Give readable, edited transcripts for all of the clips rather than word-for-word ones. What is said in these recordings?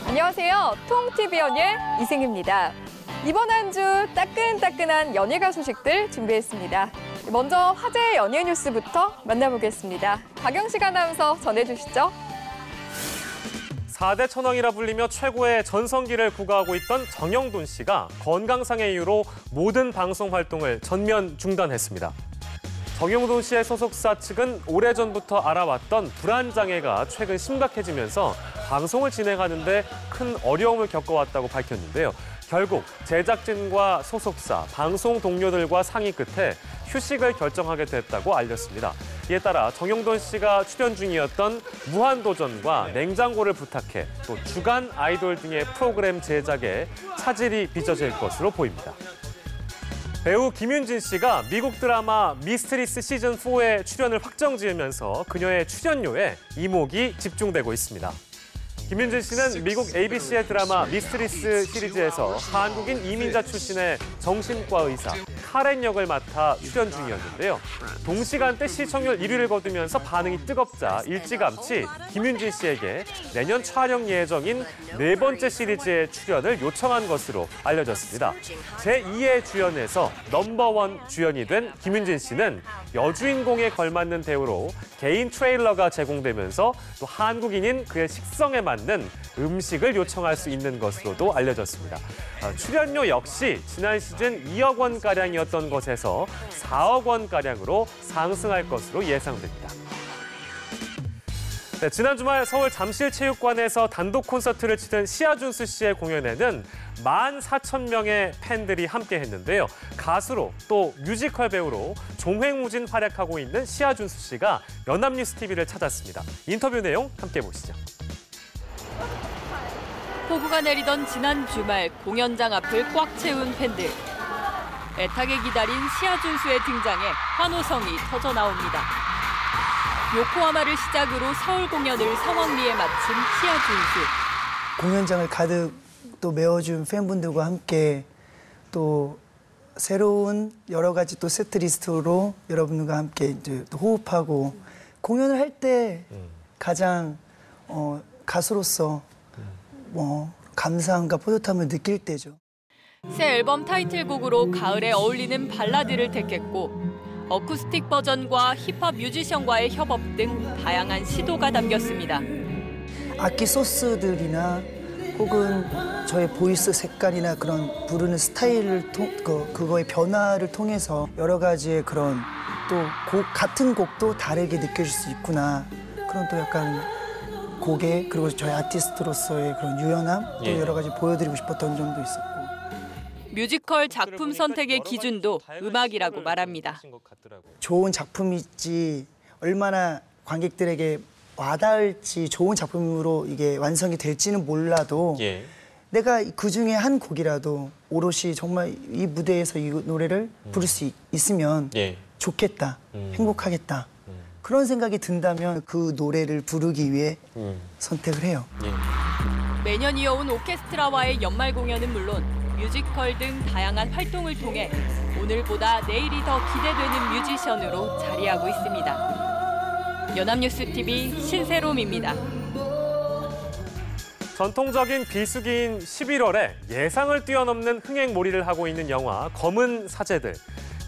안녕하세요. 통TV 연예 이승입니다. 이번 한 주 따끈따끈한 연예가 소식들 준비했습니다. 먼저 화제의 연예 뉴스부터 만나보겠습니다. 박영식 아나운서 전해주시죠. 4대 천왕이라 불리며 최고의 전성기를 구가하고 있던 정영돈 씨가 건강상의 이유로 모든 방송 활동을 전면 중단했습니다. 정영돈 씨의 소속사 측은 오래전부터 알아왔던 불안장애가 최근 심각해지면서 방송을 진행하는 데 큰 어려움을 겪어왔다고 밝혔는데요. 결국 제작진과 소속사, 방송 동료들과 상의 끝에 휴식을 결정하게 됐다고 알렸습니다. 이에 따라 정영돈 씨가 출연 중이었던 무한도전과 냉장고를 부탁해 또 주간 아이돌 등의 프로그램 제작에 차질이 빚어질 것으로 보입니다. 배우 김윤진 씨가 미국 드라마 미스트리스 시즌4에 출연을 확정지으면서 그녀의 출연료에 이목이 집중되고 있습니다. 김윤진 씨는 미국 ABC의 드라마 미스트리스 시리즈에서 한국인 이민자 출신의 정신과 의사 카렌 역을 맡아 출연 중이었는데요. 동시간대 시청률 1위를 거두면서 반응이 뜨겁자 일찌감치 김윤진 씨에게 내년 촬영 예정인 4번째 시리즈의 출연을 요청한 것으로 알려졌습니다. 제2의 주연에서 넘버1 주연이 된 김윤진 씨는 여주인공에 걸맞는 대우로 개인 트레일러가 제공되면서 또 한국인인 그의 식성에 맞는 음식을 요청할 수 있는 것으로도 알려졌습니다. 출연료 역시 지난 시즌 2억 원가량이었던 것에서 4억 원가량으로 상승할 것으로 예상됩니다. 네, 지난 주말 서울 잠실체육관에서 단독 콘서트를 치른 시아준수 씨의 공연에는 14,000명의 팬들이 함께했는데요. 가수로 또 뮤지컬 배우로 종횡무진 활약하고 있는 시아준수 씨가 연합뉴스TV를 찾았습니다. 인터뷰 내용 함께 보시죠. 폭우가 내리던 지난 주말 공연장 앞을 꽉 채운 팬들. 애타게 기다린 시아준수의 등장에 환호성이 터져 나옵니다. 요코하마를 시작으로 서울 공연을 성황리에 마친 시아준수. 공연장을 가득 또 메워준 팬분들과 함께 또 새로운 여러 가지 또 세트리스트로 여러분들과 함께 이제 또 호흡하고 공연을 할 때 가장 가수로서 감사함과 뿌듯함을 느낄 때죠. 새 앨범 타이틀곡으로 가을에 어울리는 발라드를 택했고 어쿠스틱 버전과 힙합 뮤지션과의 협업 등 다양한 시도가 담겼습니다. 악기 소스들이나 혹은 저의 보이스 색깔이나 그런 부르는 스타일을 그거의 변화를 통해서 여러 가지의 그런 또 같은 곡도 다르게 느껴질 수 있구나. 그런 또 약간 곡에 그리고 저희 아티스트로서의 그런 유연함 또 여러 가지 보여드리고 싶었던 점도 있었고. 뮤지컬 작품 선택의 기준도 음악이라고 말합니다. 좋은 작품이지 얼마나 관객들에게 와닿을지 좋은 작품으로 이게 완성이 될지는 몰라도 내가 그중에 한 곡이라도 오롯이 정말 이 무대에서 이 노래를 부를 수 있으면 좋겠다, 행복하겠다. 그런 생각이 든다면 그 노래를 부르기 위해 선택을 해요. 매년 이어온 오케스트라와의 연말 공연은 물론 뮤지컬 등 다양한 활동을 통해 오늘보다 내일이 더 기대되는 뮤지션으로 자리하고 있습니다. 연합뉴스TV 신세롬입니다. 전통적인 비수기인 11월에 예상을 뛰어넘는 흥행몰이를 하고 있는 영화 검은 사제들.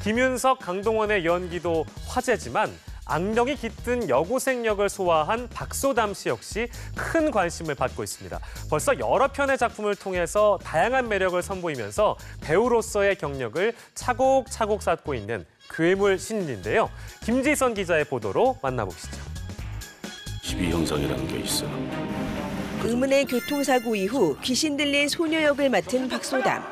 김윤석, 강동원의 연기도 화제지만 악령이 깃든 여고생 역을 소화한 박소담 씨 역시 큰 관심을 받고 있습니다. 벌써 여러 편의 작품을 통해서 다양한 매력을 선보이면서 배우로서의 경력을 차곡차곡 쌓고 있는 괴물 신인인데요. 김지선 기자의 보도로 만나보시죠. 12형상이라는 게 있어. 의문의 교통사고 이후 귀신 들린 소녀 역을 맡은 박소담.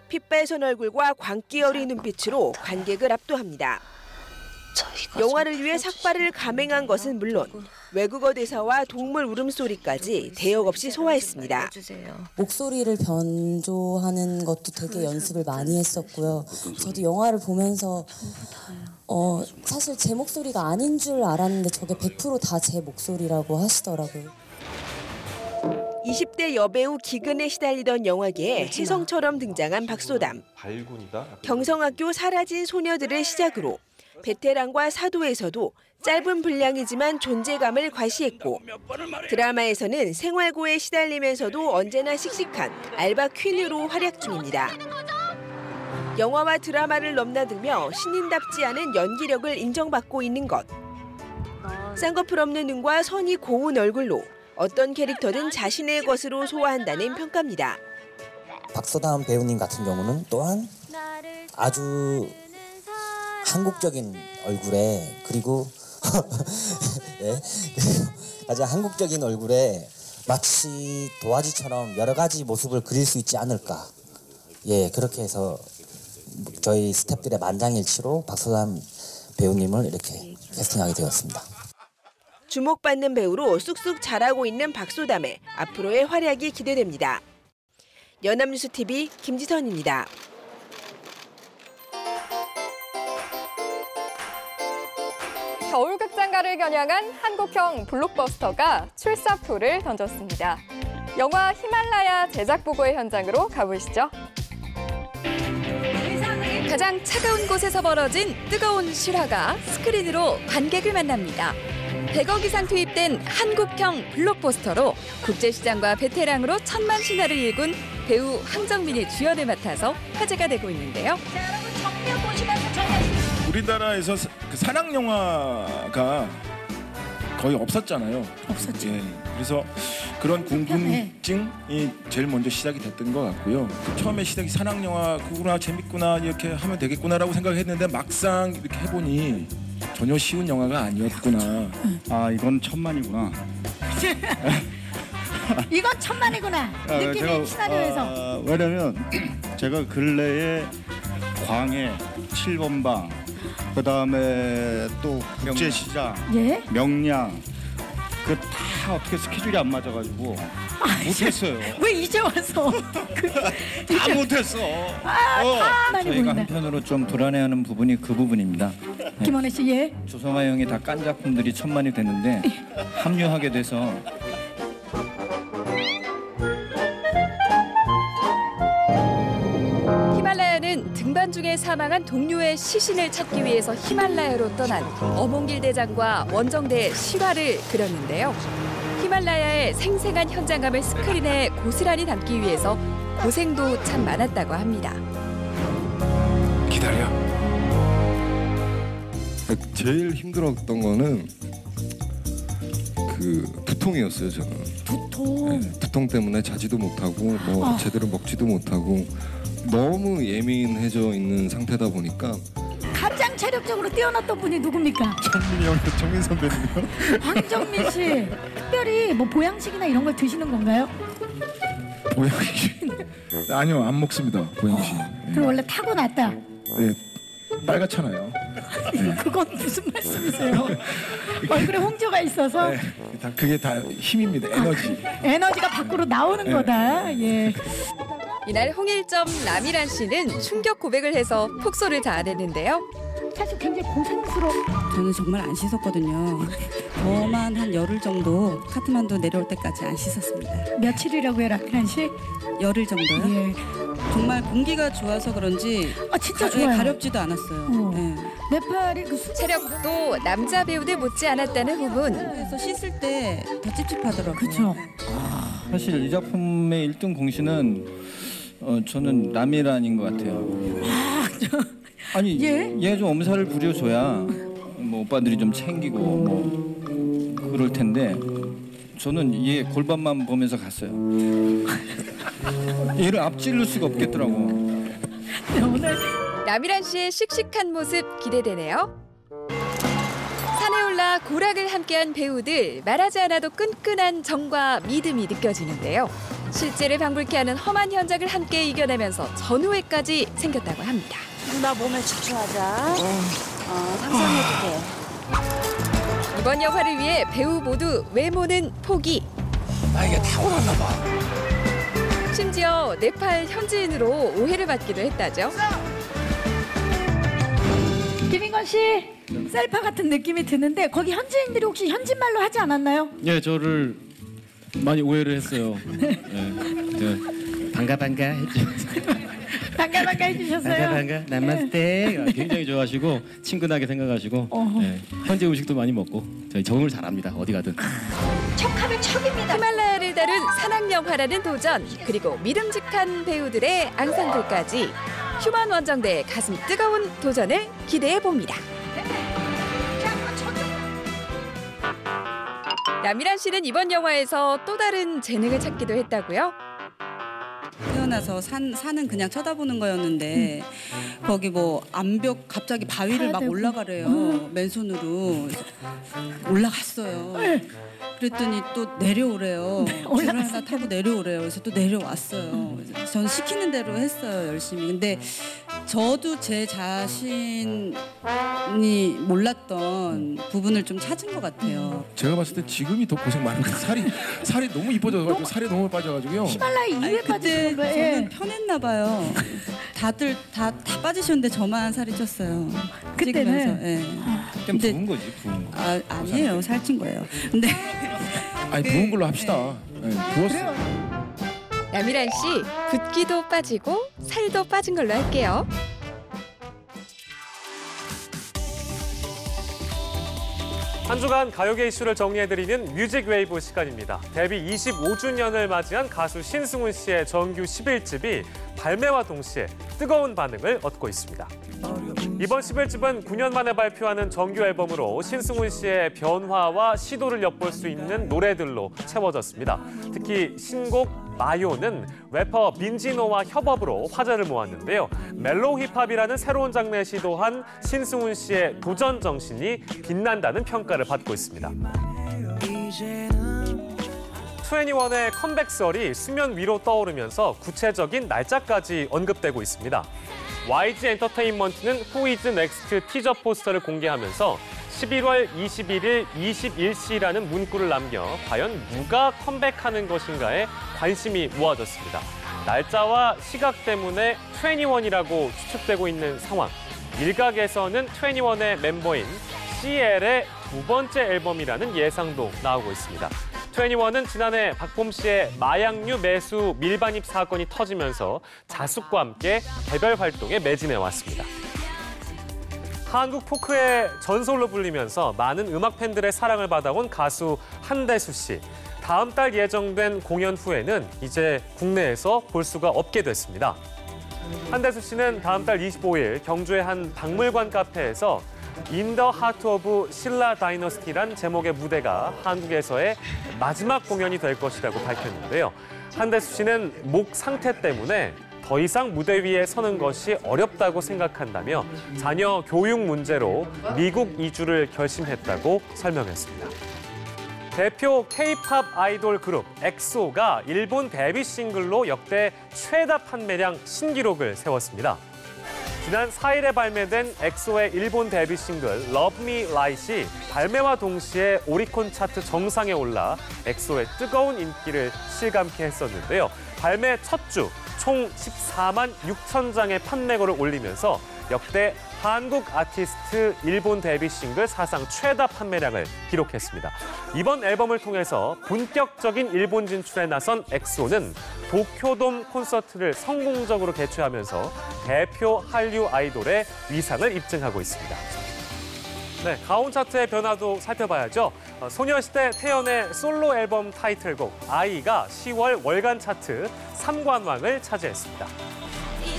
핏발선 얼굴과 광기 어린 눈빛으로 관객을 압도합니다. 영화를 위해 삭발을 감행한 것은 물론 외국어 대사와 동물 울음소리까지 대역 없이 소화했습니다. 목소리를 변조하는 것도 되게 연습을 많이 했었고요. 저도 영화를 보면서 사실 제 목소리가 아닌 줄 알았는데 저게 100% 다 제 목소리라고 하시더라고요. 20대 여배우 기근에 시달리던 영화계에 혜성처럼 등장한 박소담. 경성학교 사라진 소녀들을 시작으로 베테랑과 사도에서도 짧은 분량이지만 존재감을 과시했고 드라마에서는 생활고에 시달리면서도 언제나 씩씩한 알바 퀸으로 활약 중입니다. 영화와 드라마를 넘나들며 신인답지 않은 연기력을 인정받고 있는 것. 쌍꺼풀 없는 눈과 선이 고운 얼굴로 어떤 캐릭터든 자신의 것으로 소화한다는 평가입니다. 박소담 배우님 같은 경우는 또한 아주 한국적인 얼굴에 그리고 예, 아주 한국적인 얼굴에 마치 도화지처럼 여러 가지 모습을 그릴 수 있지 않을까. 예, 그렇게 해서 저희 스태프들의 만장일치로 박소담 배우님을 이렇게 캐스팅하게 되었습니다. 주목받는 배우로 쑥쑥 자라고 있는 박소담의 앞으로의 활약이 기대됩니다. 연합뉴스TV 김지선입니다. 겨울극장가를 겨냥한 한국형 블록버스터가 출사표를 던졌습니다. 영화 히말라야 제작 보고의 현장으로 가보시죠. 가장 차가운 곳에서 벌어진 뜨거운 실화가 스크린으로 관객을 만납니다. 100억 이상 투입된 한국형 블록버스터로 국제시장과 베테랑으로 1000만 신화를 일군 배우 황정민이 주연을 맡아서 화제가 되고 있는데요. 우리나라에서 그 사랑 영화가 거의 없었잖아요. 없었죠. 예, 그래서 그런 궁금증이 제일 먼저 시작이 됐던 것 같고요. 처음에 시작이 사랑 영화구나 재밌구나 이렇게 하면 되겠구나라고 생각했는데 막상 이렇게 해보니 전혀 쉬운 영화가 아니었구나. 아 이건 천만이구나. 이건 천만이구나. 느낌이 시나리오에서. 왜냐면 제가 근래에 광해, 7번 방, 그다음에 또 국제시장, 예? 명량 그 다 어떻게 스케줄이 안 맞아가지고 못했어요. 왜 이제 와서? 다 못했어. 저희가 한편으로 좀 불안해하는 부분이 그 부분입니다. 김원혜 씨, 예? 조성아 형이 다 깐 작품들이 천만이 됐는데 합류하게 돼서 히말라야는 등반 중에 사망한 동료의 시신을 찾기 위해서 히말라야로 떠난 어몽길 대장과 원정대의 실화를 그렸는데요. 히말라야의 생생한 현장감을 스크린에 고스란히 담기 위해서 고생도 참 많았다고 합니다. 기다려. 제일 힘들었던 거는 그 두통이었어요. 저는 두통. 네, 두통 때문에 자지도 못하고 뭐 제대로 먹지도 못하고 너무 예민해져 있는 상태다 보니까 가장 체력적으로 뛰어났던 분이 누굽니까? 정민이 형, 정민 선배님요? 황정민 씨. 특별히 뭐 보양식이나 이런 걸 드시는 건가요? 보양식? 아니요, 안 먹습니다. 보양식. 그럼 원래 타고났다. 네, 빨갛잖아요. 네. 그건 무슨 말씀이세요? 얼굴에 홍조가 있어서? 네, 그게 다 힘입니다. 에너지. 에너지가 밖으로 나오는 거다. 예. 이날 홍일점 라미란 씨는 충격 고백을 해서 폭소를 자아냈는데요. 사실 굉장히 고생스러워. 저는 정말 안 씻었거든요. 저만 한 열흘 정도 카트만두 내려올 때까지 안 씻었습니다. 며칠이라고요, 라미란 씨? 열흘 정도요? 예. 정말 공기가 좋아서 그런지 진짜 좋아요. 가렵지도 않았어요. 네. 네팔이 체력도 남자 배우들 못지 않았다는 부분. 그래서 씻을 때 더 찝찝하더라고요. 그렇죠. 사실 이 작품의 1등 공신은 저는 라미란인 것 같아요. 아니 얘 좀 엄살을 부려줘야 뭐 오빠들이 좀 챙기고 뭐 그럴 텐데 저는 얘 골반만 보면서 갔어요. 얘를 앞질를 수가 없겠더라고. 오늘 라미란 씨의 씩씩한 모습 기대되네요. 산에 올라 고락을 함께한 배우들, 말하지 않아도 끈끈한 정과 믿음이 느껴지는데요. 실제를 방불케 하는 험한 현장을 함께 이겨내면서 전우회까지 생겼다고 합니다. 누나 몸에 집중하자. 상상해줄게. 이번 영화를 위해 배우 모두 외모는 포기. 나이가 타고났나 봐. 심지어 네팔 현지인으로 오해를 받기도 했다죠. 김인건 씨, 셀파 같은 느낌이 드는데 거기 현지인들이 혹시 현지말로 하지 않았나요? 예, 저를 많이 오해를 했어요. 네, 반가 했죠. 반가 해주셨어요. 반가. 남마스테. 굉장히 좋아하시고 친근하게 생각하시고 네, 현지 음식도 많이 먹고 저희 적응을 잘합니다. 어디 가든. 척하면 척입니다. 히말라야를 다룬 산악영화라는 도전, 그리고 믿음직한 배우들의 앙상블까지 휴먼 원정대의 가슴 뜨거운 도전을 기대해 봅니다. 남이란 씨는 이번 영화에서 또 다른 재능을 찾기도 했다고요? 태어나서 산은 그냥 쳐다보는 거였는데 거기 뭐 암벽 갑자기 바위를 막 올라가래요. 맨손으로 올라갔어요. 그랬더니 또 내려오래요. 줄을 하나 타고 내려오래요. 그래서 또 내려왔어요. 전 시키는 대로 했어요, 열심히. 근데 저도 제 자신이 몰랐던 부분을 좀 찾은 것 같아요. 제가 봤을 때 지금이 더 고생 많은 것 같아요. 살이 너무 이뻐져가지고 살이 너무 빠져가지고요. 히말라야 이후에 빠진 거예요. 저는 편했나 봐요. 다들 다 빠지셨는데 저만 살이 쪘어요. 그때는. 예. 그냥 부은 거지, 부은 거. 아니에요, 살찐 거예요. 근데 아니 부은 걸로 합시다. 네, 부었어. 남이란 씨, 붓기도 빠지고 살도 빠진 걸로 할게요. 한 주간 가요계 이슈를 정리해드리는 뮤직웨이브 시간입니다. 데뷔 25주년을 맞이한 가수 신승훈 씨의 정규 11집이 발매와 동시에 뜨거운 반응을 얻고 있습니다. 이번 11집은 9년 만에 발표하는 정규 앨범으로 신승훈 씨의 변화와 시도를 엿볼 수 있는 노래들로 채워졌습니다. 특히 신곡 마요는 래퍼 빈지노와 협업으로 화제를 모았는데요. 멜로우 힙합이라는 새로운 장르에 시도한 신승훈 씨의 도전 정신이 빛난다는 평가를 받고 있습니다. 2NE1의 컴백설이 수면 위로 떠오르면서 구체적인 날짜까지 언급되고 있습니다. YG 엔터테인먼트는 Who is Next 티저 포스터를 공개하면서 11월 21일 21시라는 문구를 남겨 과연 누가 컴백하는 것인가에 관심이 모아졌습니다. 날짜와 시각 때문에 2NE1이라고 추측되고 있는 상황. 일각에서는 2NE1의 멤버인 CL의 두 번째 앨범이라는 예상도 나오고 있습니다. 2NE1은 지난해 박봄 씨의 마약류 매수 밀반입 사건이 터지면서 자숙과 함께 개별 활동에 매진해 왔습니다. 한국 포크의 전설로 불리면서 많은 음악 팬들의 사랑을 받아온 가수 한대수 씨. 다음 달 예정된 공연 후에는 이제 국내에서 볼 수가 없게 됐습니다. 한대수 씨는 다음 달 25일 경주의 한 박물관 카페에서 In the Heart of 신라 다이너스티란 제목의 무대가 한국에서의 마지막 공연이 될 것이라고 밝혔는데요. 한대수 씨는 목 상태 때문에 더 이상 무대 위에 서는 것이 어렵다고 생각한다며 자녀 교육 문제로 미국 이주를 결심했다고 설명했습니다. 대표 K-팝 아이돌 그룹 엑소가 일본 데뷔 싱글로 역대 최다 판매량 신기록을 세웠습니다. 지난 4일에 발매된 엑소의 일본 데뷔 싱글 Love Me Light이 발매와 동시에 오리콘 차트 정상에 올라 엑소의 뜨거운 인기를 실감케 했었는데요. 발매 첫 주 총 14만 6천 장의 판매고를 올리면서 역대 한국 아티스트 일본 데뷔 싱글 사상 최다 판매량을 기록했습니다. 이번 앨범을 통해서 본격적인 일본 진출에 나선 엑소는 도쿄돔 콘서트를 성공적으로 개최하면서 대표 한류 아이돌의 위상을 입증하고 있습니다. 네, 가온 차트의 변화도 살펴봐야죠. 소녀시대 태연의 솔로 앨범 타이틀곡 아이가 10월 월간 차트 3관왕을 차지했습니다.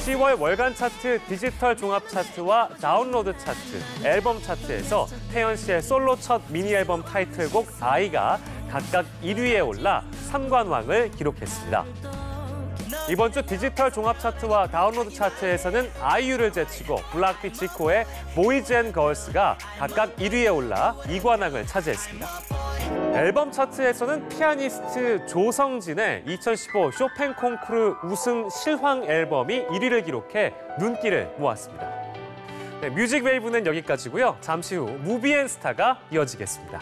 10월 월간 차트 디지털 종합 차트와 다운로드 차트, 앨범 차트에서 태연 씨의 솔로 첫 미니 앨범 타이틀곡 아이가 각각 1위에 올라 3관왕을 기록했습니다. 이번 주 디지털 종합 차트와 다운로드 차트에서는 아이유를 제치고 블락비 지코의 보이즈 앤 걸스가 각각 1위에 올라 2관왕을 차지했습니다. 앨범 차트에서는 피아니스트 조성진의 2015 쇼팽 콩쿠르 우승 실황 앨범이 1위를 기록해 눈길을 모았습니다. 네, 뮤직웨이브는 여기까지고요. 잠시 후 무비앤스타가 이어지겠습니다.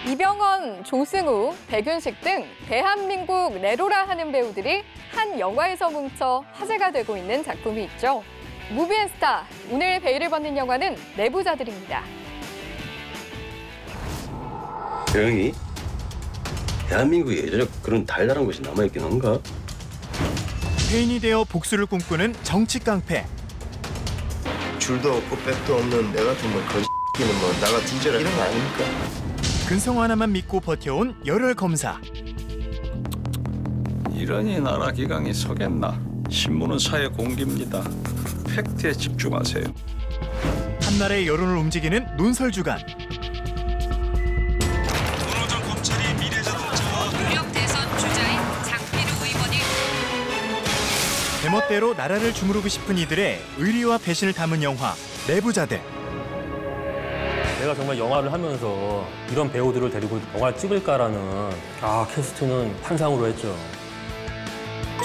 이병헌, 조승우, 백윤식 등 대한민국 내로라 하는 배우들이 한 영화에서 뭉쳐 화제가 되고 있는 작품이 있죠. 무비앤스타, 오늘 베일을 벗는 영화는 내부자들입니다. 조용히. 대한민국에 여전히 그런 달달한 것이 남아있긴 한가? 페인이 되어 복수를 꿈꾸는 정치 깡패. 줄도 없고 백도 없는 내 같은 뭐 거짓기는 뭐 나가 진짜라 이런 거 아닙니까? 근성 하나만 믿고 버텨온 열혈 검사. 이러니 나라 기강이 서겠나. 신문은 사회 공기입니다. 팩트에 집중하세요. 한나라의 여론을 움직이는 논설주간. 유력 대선 주자인 장필우 의원이 제멋대로 나라를 주무르고 싶은 이들의 의리와 배신을 담은 영화 내부자들. 내가 정말 영화를 하면서 이런 배우들을 데리고 영화를 찍을까라는 캐스트는 환상으로 했죠.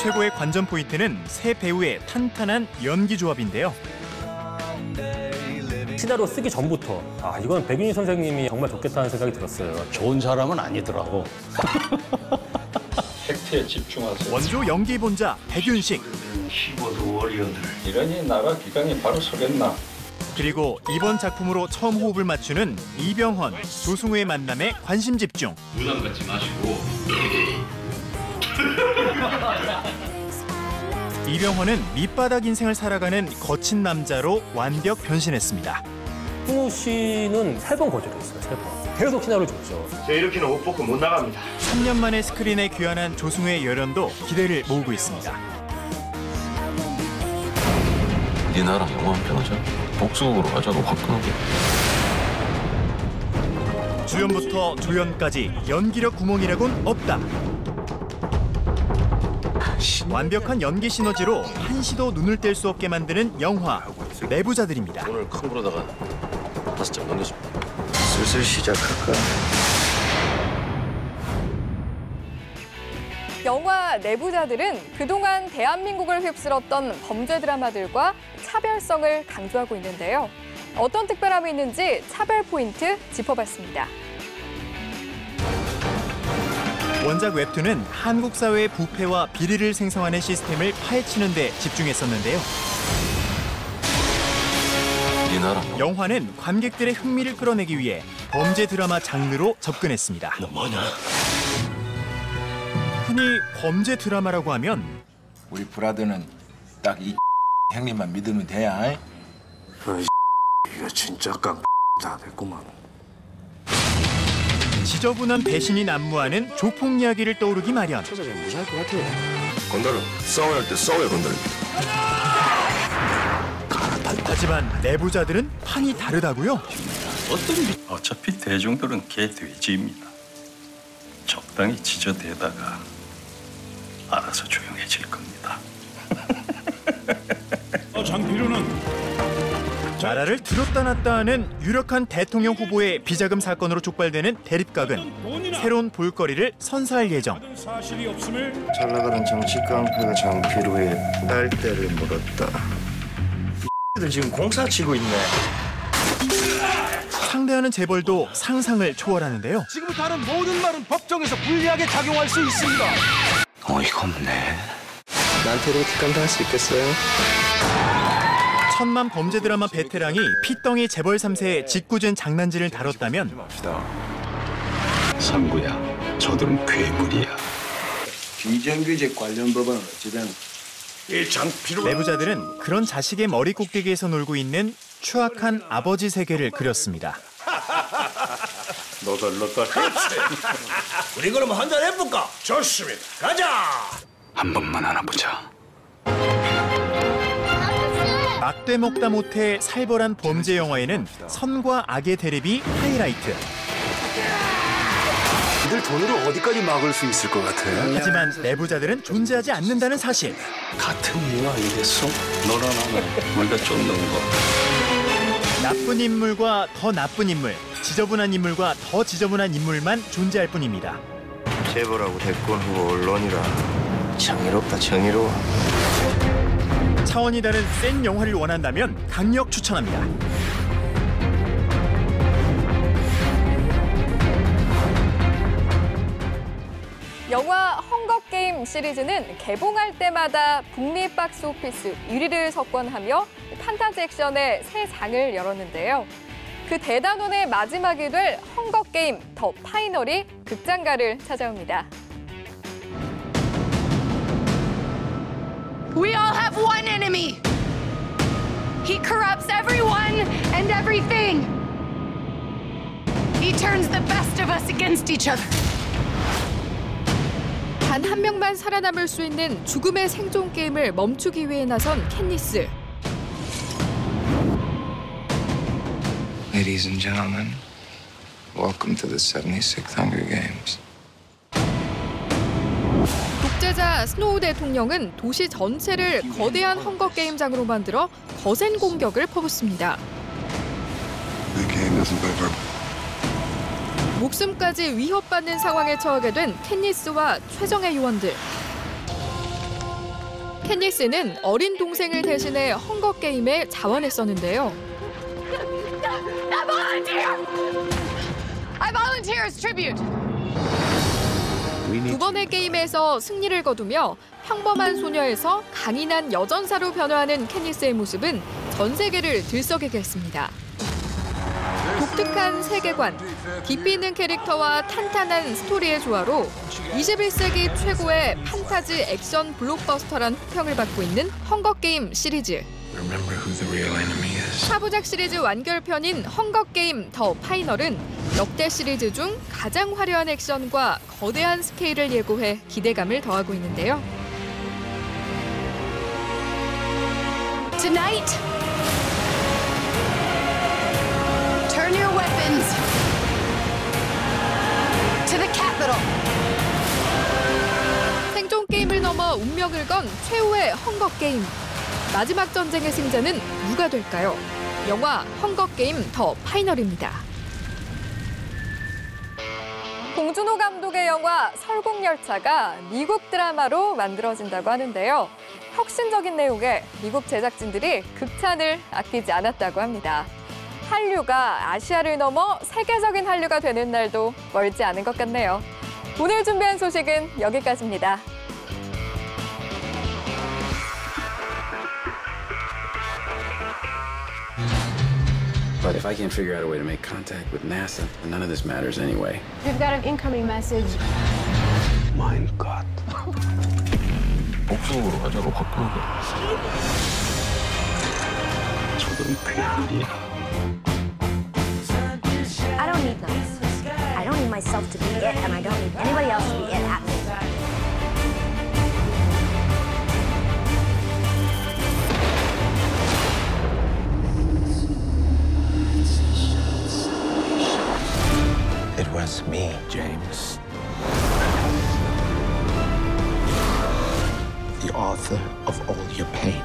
최고의 관전 포인트는 세 배우의 탄탄한 연기 조합인데요. 시나리오 쓰기 전부터 이건 백윤희 선생님이 정말 좋겠다는 생각이 들었어요. 좋은 사람은 아니더라고. 팩트에 집중하세요. 원조 연기 본자 백윤식. 키보드 워리어들. 이러니 나라 기강이 바로 서겠나. 그리고 이번 작품으로 처음 호흡을 맞추는 이병헌, 조승우의 만남에 관심 집중. 부담 갖지 마시고. 이병헌은 밑바닥 인생을 살아가는 거친 남자로 완벽 변신했습니다. 승우 씨는 3번 거절했어요. 3번. 계속 시나리오를 줬죠. 저 이렇게는 옷 벗고 못 나갑니다. 3년 만에 스크린에 귀환한 조승우의 열연도 기대를 모으고 있습니다. 네 나랑 영화 한 편 하자. 복수극으로 하자고 화끈하게. 주연부터 조연까지 연기력 구멍이라곤 없다. 완벽한 연기 시너지로 한시도 눈을 뗄 수 없게 만드는 영화 내부자들입니다. 오늘 큰 거로다가 5장 넘겼습니다. 슬슬 시작할까? 영화 내부자들은 그동안 대한민국을 휩쓸었던 범죄 드라마들과 차별성을 강조하고 있는데요. 어떤 특별함이 있는지 차별 포인트 짚어봤습니다. 원작 웹툰은 한국 사회의 부패와 비리를 생성하는 시스템을 파헤치는 데 집중했었는데요. 네 나랑 영화는 관객들의 흥미를 끌어내기 위해 범죄 드라마 장르로 접근했습니다. 너 뭐냐? 흔히 범죄 드라마라고 하면 우리 브라더는 딱 이 형님만 믿으면 돼야. 이거 진짜 깡 다 됐구만. 지저분한 배신이 난무하는 조폭 이야기를 떠오르기 마련. 찾아가면 무사할 것 같아. 건달은 싸워야 할 때 싸워야 건달입니다. 하지만 내부자들은 판이 다르다고요? 어차피 대중들은 개돼지입니다. 적당히 지저대다가 알아서 조용해질 겁니다. 장필우는 나라를 들었다 놨다 하는 유력한 대통령 후보의 비자금 사건으로 촉발되는 대립각은 새로운 볼거리를 선사할 예정. 사실이 없음을 잘 나가는 정치 깡패가 장필우의 날대를 물었다. 이들 지금 공사 치고 있네. 상대하는 재벌도 상상을 초월하는데요. 지금부터 하는 모든 말은 법정에서 불리하게 작용할 수 있습니다. 어이가 없네. 나한테 이렇게 깡패할 수 있겠어요? 천만 범죄 드라마 베테랑이 피덩이 재벌 3세의 짓궂은 장난질을 다뤘다면 상구야, 저들은 괴물이야. 비정규직 관련 법안은 어찌된 이 장필우 내부자들은 그런 자식의 머리 꼭대기에서 놀고 있는 추악한 아버지 세계를 그렸습니다. 너덜 우리 그럼 한잔 해볼까? 좋습니다. 가자. 한 번만 안아보자. 막대 먹다 못해 살벌한 범죄 영화에는 선과 악의 대립이 하이라이트. 이들 돈으로 어디까지 막을 수 있을 것 같아? 하지만 내부자들은 존재하지 않는다는 사실. 같은 이유가 이랬어? 너랑 나는 우리가 쫓는 거. 나쁜 인물과 더 나쁜 인물, 지저분한 인물과 더 지저분한 인물만 존재할 뿐입니다. 재벌하고 대권 후보 언론이라 정의롭다 정의로워. 차원이 다른 센 영화를 원한다면 강력 추천합니다. 영화 헝거게임 시리즈는 개봉할 때마다 북미 박스오피스 1위를 석권하며 판타지 액션의 새 장을 열었는데요. 그 대단원의 마지막이 될 헝거게임 더 파이널이 극장가를 찾아옵니다. We all have one enemy. He corrupts everyone and everything. He turns the best of us against each other. 단 한 명만 살아남을 수 있는 죽음의 생존 게임을 멈추기 위해 나선 캣니스. Ladies and gentlemen, welcome to the 76th Hunger Games. 독재자 스노우 대통령은 도시 전체를 거대한 헝거 게임장으로 만들어 거센 공격을 퍼붓습니다. 목숨까지 위협받는 상황에 처하게 된 캣니스와 최정예 요원들. 캣니스는 어린 동생을 대신해 헝거 게임에 자원했었는데요. I volunteer as tribute. 두 번의 게임에서 승리를 거두며 평범한 소녀에서 강인한 여전사로 변화하는 캣니스의 모습은 전 세계를 들썩이게 했습니다. 독특한 세계관, 깊이 있는 캐릭터와 탄탄한 스토리의 조화로 21세기 최고의 판타지 액션 블록버스터란 호평을 받고 있는 헝거게임 시리즈. 사부작 시리즈 완결편인 헝거게임 더 파이널은 역대 시리즈 중 가장 화려한 액션과 거대한 스케일을 예고해 기대감을 더하고 있는데요. Tonight, turn your weapons to the Capitol. 생존 게임을 넘어 운명을 건 최후의 헝거 게임. 마지막 전쟁의 승자는 누가 될까요? 영화 헝거게임 더 파이널입니다. 봉준호 감독의 영화 설국열차가 미국 드라마로 만들어진다고 하는데요. 혁신적인 내용에 미국 제작진들이 극찬을 아끼지 않았다고 합니다. 한류가 아시아를 넘어 세계적인 한류가 되는 날도 멀지 않은 것 같네요. 오늘 준비한 소식은 여기까지입니다. But if I can't figure out a way to make contact with NASA, none of this matters anyway. We've got an incoming message. Mein Gott. 복수으로 하자고 바꾸는 거. 저들은 괴물이야. I don't need those. I don't need myself to be it, and I don't need anybody else to be it at me. It was me, James. The author of all your pain.